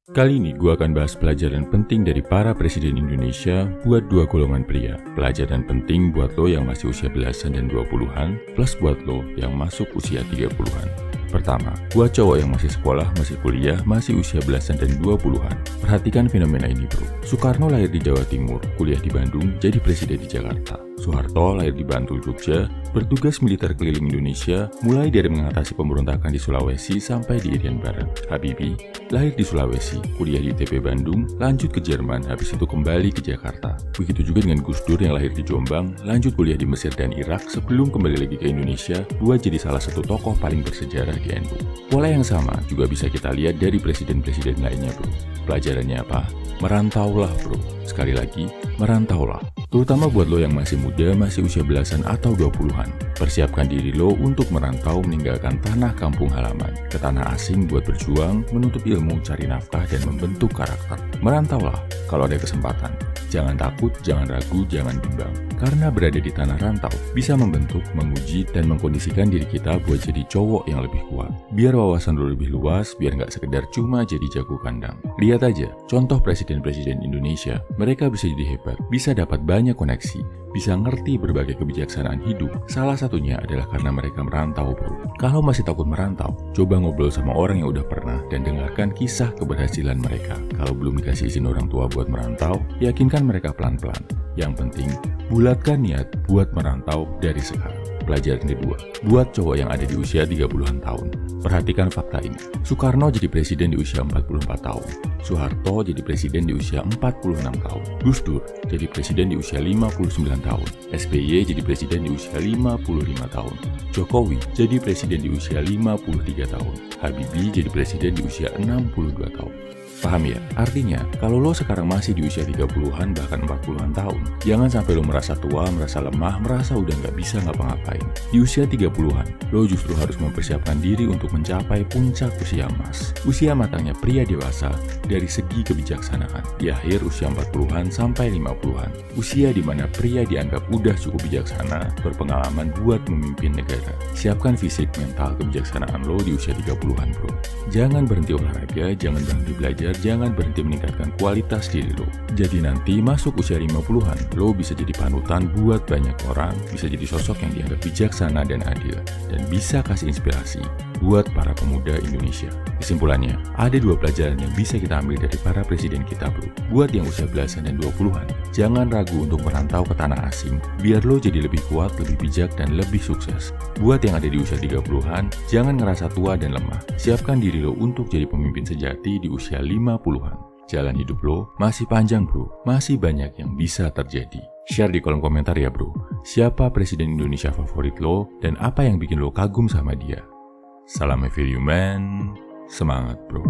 Kali ini gue akan bahas pelajaran penting dari para presiden Indonesia buat dua golongan pria. Pelajaran penting buat lo yang masih usia belasan dan 20-an, plus buat lo yang masuk usia 30-an. Pertama, buat cowok yang masih sekolah, masih kuliah, masih usia belasan dan 20-an. Perhatikan fenomena ini bro. Soekarno lahir di Jawa Timur, kuliah di Bandung, jadi presiden di Jakarta. Soeharto lahir di Bantul, Jogja, bertugas militer keliling Indonesia, mulai dari mengatasi pemberontakan di Sulawesi sampai di Irian Barat. Habibie lahir di Sulawesi, kuliah di ITB Bandung, lanjut ke Jerman, habis itu kembali ke Jakarta. Begitu juga dengan Gus Dur yang lahir di Jombang, lanjut kuliah di Mesir dan Irak sebelum kembali lagi ke Indonesia, buat jadi salah satu tokoh paling bersejarah di NU. Pola yang sama juga bisa kita lihat dari presiden-presiden lainnya bro. Pelajarannya apa? Merantaulah bro. Sekali lagi, merantaulah. Terutama buat lo yang masih muda, masih usia belasan atau 20-an. Persiapkan diri lo untuk merantau meninggalkan tanah kampung halaman ke tanah asing buat berjuang, menuntut ilmu, cari nafkah, dan membentuk karakter. Merantaulah kalau ada kesempatan. Jangan takut, jangan ragu, jangan bimbang. Karena berada di tanah rantau bisa membentuk, menguji, dan mengkondisikan diri kita buat jadi cowok yang lebih kuat. Biar wawasan lo lebih luas, biar nggak sekedar cuma jadi jago kandang. Lihat aja, contoh presiden-presiden Indonesia, mereka bisa jadi hebat, bisa dapat banyak koneksi, bisa ngerti berbagai kebijaksanaan hidup. Salah satunya adalah karena mereka merantau bro. Kalau masih takut merantau, coba ngobrol sama orang yang udah pernah dan dengarkan kisah keberhasilan mereka. Kalau belum dikasih izin orang tua buat merantau, yakinkan mereka pelan-pelan. Yang penting, bulatkan niat buat merantau dari sekarang. Pelajaran kedua, buat cowok yang ada di usia 30-an tahun. Perhatikan fakta ini. Soekarno jadi presiden di usia 44 tahun. Soeharto jadi presiden di usia 46 tahun. Gus Dur jadi presiden di usia 59 tahun. SBY jadi presiden di usia 55 tahun. Jokowi jadi presiden di usia 53 tahun. Habibie jadi presiden di usia 62 tahun. Paham ya? Artinya, kalau lo sekarang masih di usia 30-an bahkan 40-an tahun, jangan sampai lo merasa tua, merasa lemah, merasa udah nggak bisa ngapa-ngapain. Di usia 30-an, lo justru harus mempersiapkan diri untuk mencapai puncak usia emas. Usia matangnya pria dewasa dari segi kebijaksanaan. Di akhir usia 40-an sampai 50-an. Usia di mana pria dianggap udah cukup bijaksana, berpengalaman buat memimpin negara. Siapkan fisik, mental, kebijaksanaan lo di usia 30-an bro. Jangan berhenti olahraga, jangan berhenti belajar, jangan berhenti meningkatkan kualitas diri lo. Jadi nanti masuk usia 50-an, lo bisa jadi panutan buat banyak orang, bisa jadi sosok yang dianggap bijaksana dan adil, dan bisa kasih inspirasi buat para pemuda Indonesia. Kesimpulannya, ada dua pelajaran yang bisa kita ambil dari para presiden kita bro. Buat yang usia belasan dan 20-an, jangan ragu untuk merantau ke tanah asing, biar lo jadi lebih kuat, lebih bijak, dan lebih sukses. Buat yang ada di usia 30-an, jangan ngerasa tua dan lemah. Siapkan diri lo untuk jadi pemimpin sejati di usia 50-an. Jalan hidup lo masih panjang bro, masih banyak yang bisa terjadi. Share di kolom komentar ya bro, siapa presiden Indonesia favorit lo, dan apa yang bikin lo kagum sama dia. Salam Evil Human, semangat bro.